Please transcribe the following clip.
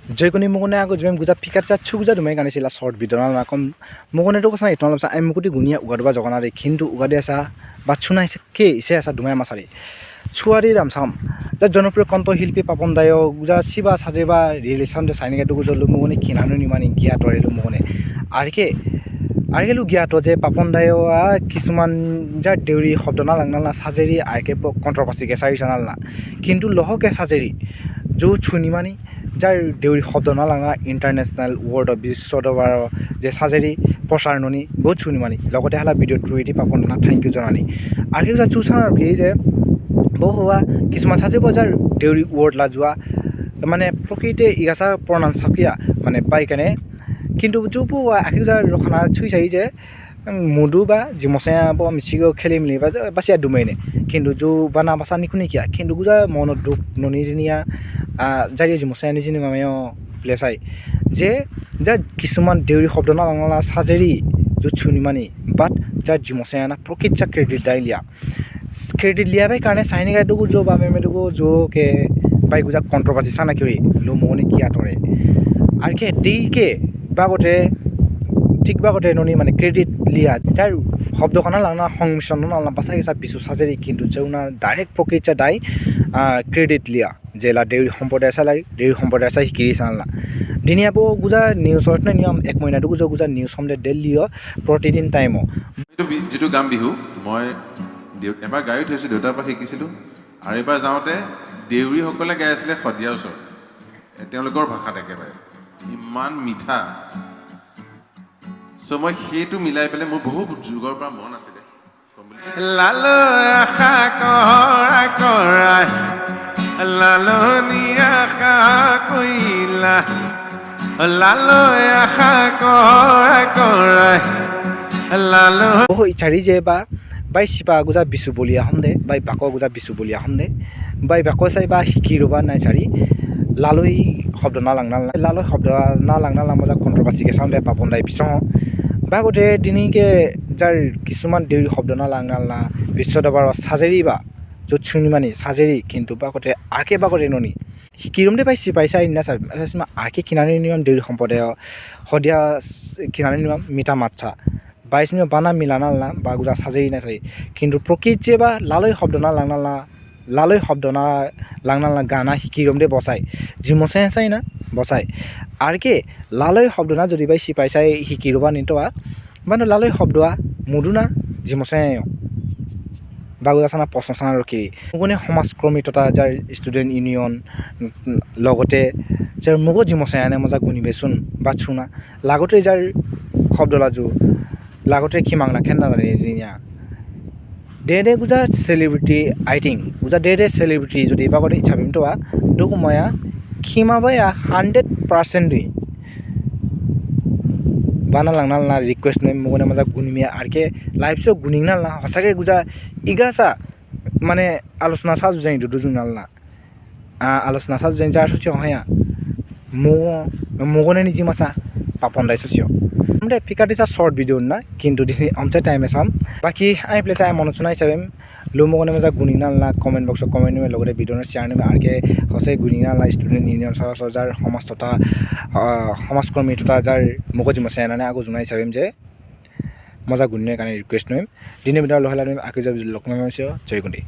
জয়কনি মগনে আগো জমেম গুজা ফিকাত যা ছুগুজা দুমাই গানিছিলা short video না কম মগনে তো কথা ইতন লবসা আই মুকুটি গুনিয়া উগাদবা জগনা রে কিন্তু উগাদে আসা বাছুনা ইসে কে ইসে আসা দুমাই মাসারি ছুয়ারি রামসাম যা জনপ্রিয় কণ্ঠ শিল্পী পাপন দায় গুজা শিবা সাজেবা রিলেশন দে সাইনিকা দুগুজো লুমগনে কিনানো নিমানি গিয়া তরে লুমগনে আরকে লু জ্ঞাত যে পাপন দায়ৱা কিছুমান যাৰ দেউৰি শব্দ না লাংনা সাজেৰি আৰকে কন্ট্ৰোভাৰ্সি গেসাৰি জানাল না কিন্তু লহকে সাজেৰি जो छुनिमानी যার দেউরি শব্দ না লাংনা ইন্টারন্যাশনাল ওয়ার্ল্ড অফ বিশ্ব দরবার যে সাজেরি প্রসার ননি বহুত ছুনিমানি লগতে হালা ভিডিও থ্রুইদি পাপন না থ্যাংক ইউ জানানি আর কি যা চুসানার কি যে বহু হওয়া কিছুমান সাজে বজার দেউরি ওয়ার্ড লা যোৱা মানে প্রকৃতি ইগাসা প্রণাম সাকিয়া মানে পাইকানে কিন্তু জুপু আকিজার রখনা ছুই চাই যে মুদু বা জিমসে মিছিগো খেলি মিলি বা বাসিয়া দুমাইনে কিন্তু জু বানা বাসা নিকুনি কিয়া কিন্তু গুজা মন দুখ ননিদিনিয়া জারি জিমসে নিজিনি মামেও প্লেসাই যে যা কিছুমান দেউরি শব্দ না লাংলা সাজেরি জু ছুনিমানি বাট যা জিমসে না প্রকৃত ক্রেডিট দাইলিয়া ক্রেডিট লিয়া বাই কারণে সাইনি গাইদুগু জো বা মেমেদুগু জো কে বাই গুজা কন্ট্রোভার্সি সানা কিরি লুমনি কিয়া তরে আর কে দিকে বাগতে ঠিক বাগতে ননি মানে ক্রেডিট লিয়া যার শব্দখানা লাংনা সংমিশ্রণ নালনা বাসাই গেছা বিশু সাজেরি কিন্তু যেউনা ডাইরেক্ট প্রকৃত দাই ক্রেডিট লিয়া জেলা দেউরি সম্প্রদায় চালাই দেউরি সম্প্রদায় চাই শিকিরি চালনা দিনিয়াবো গুজা নিউজত নিয়ম এক মহিনাটো গুজা নিউজ সম্দে দিল্লীয় প্ৰতিদিন টাইমো যেটো গাম বিহু মই এবাৰ গায়ো থৈছোঁ দেউতাৰ পৰা শিকিছিলোঁ আৰু এবাৰ যাওঁতে দেউৰীসকলে গাই আছিলে শদিয়াৰ ওচৰত তেওঁলোকৰ ভাষাত একেবাৰে ইমান মিঠা চ' মই সেইটো মিলাই পেলাই মোৰ বহুত যুগৰ পৰা মন আছিলে লালো আশা কৰা কৰাই লালনি আশা কৰিলা লালো আশা কৰা কৰাই লালো বহু ইচ্ছাৰি যে বা বাই সিপা গুজা বিশু বলিয়া হন্দে বাই বাক গুজা বিশু বলিয়া হন্দে বাই বাক চাই বা শিকি ৰবা নাই চাৰি লালই শব্দ না লাংনা লালই শব্দ না লাংনা মজা কন্ট্রোভার্সি কে সাউন্ডে পাপন দাই পিছ বা গোটে দিনিকে যার কিছুমান দেউরি শব্দ না লাংনা বিশ্ব দরবার সাজেরি বা য'ত ছুনিমানি সাজেরি কিন্তু বা গোটে আরকে বা গোটে ননি শিকিরম দে পাইছি পাইছা ইন্না স্যার আরকে কিনানি নিয়ম দেউরি সম্প্রদায় সদিয়া কিনানি নিয়ম মিঠা মাছা বাইশ নিয়ম বানা মিলানা বা গুজা সাজেরি না চাই কিন্তু প্রকৃত যে বা লালই শব্দ না লাংনা গানা শিকিরম দে বসাই জিমসে চাই না বসাই আর কে লালই শব্দ না যদি বাই সিপাই চাই শিকি রবা নিতোয়া বানো লালই শব্দা মুদুনা জিমসে বাগুদাসানা প্রশংসনা রকি মুগুনে সমাজকর্মীতা যার স্টুডেন্ট ইউনিয়ন লগতে যার মুগ জিমসে আনে মজা গুনিবেচুন বাছুনা লাগতে যার শব্দ লাজু লাগতে খিমাংনা খেন্না দিনিয়া ডে গুজা সেলিব্রিটি আইটিং গুজা ডে সেলিব্রিটি যদি বাগতে ইচ্ছা বিমতোয়া দুকু ময়া খিমাবায়া 100% দুই বানা লাংনা রিকোয়েস্ট নয় মুগনে মজা গুনিমিয়া আরকে লাইভ শো গুনিং নালনা হসাকে গুজা ইগাসা মানে আলোচনা সাজু যাই দুদু নালনা আলোচনা সাজু যাই যার সুচিও হয়া মুগনে নিজি মাসা পাপন দাই সুচিও আমরা ফিকাটিসা শর্ট ভিডিও না কিন্তু দিনি আমচা টাইমে সাম বাকি আই প্লেস আই মনচনা হিসাবে লুমগনে মজা গুনিং নালনা কমেন্ট বক্স কমেন্ট মে লগতে ভিডিও শেয়ার নেমে আরকে হসে গুনিং নালনা স্টুডেন্ট ইউনিয়ন সজার সমাজ তথা সমাজকর্মী তথা যার মগজি মছে আনানে আগো জুনাই হিসাবে যে মজা গুনিনের কারণে রিকোয়েস্ট নইম দিনে ভিডিও লহলা নইম আকি যাব লক্ষ্মী জয়গুন্ডি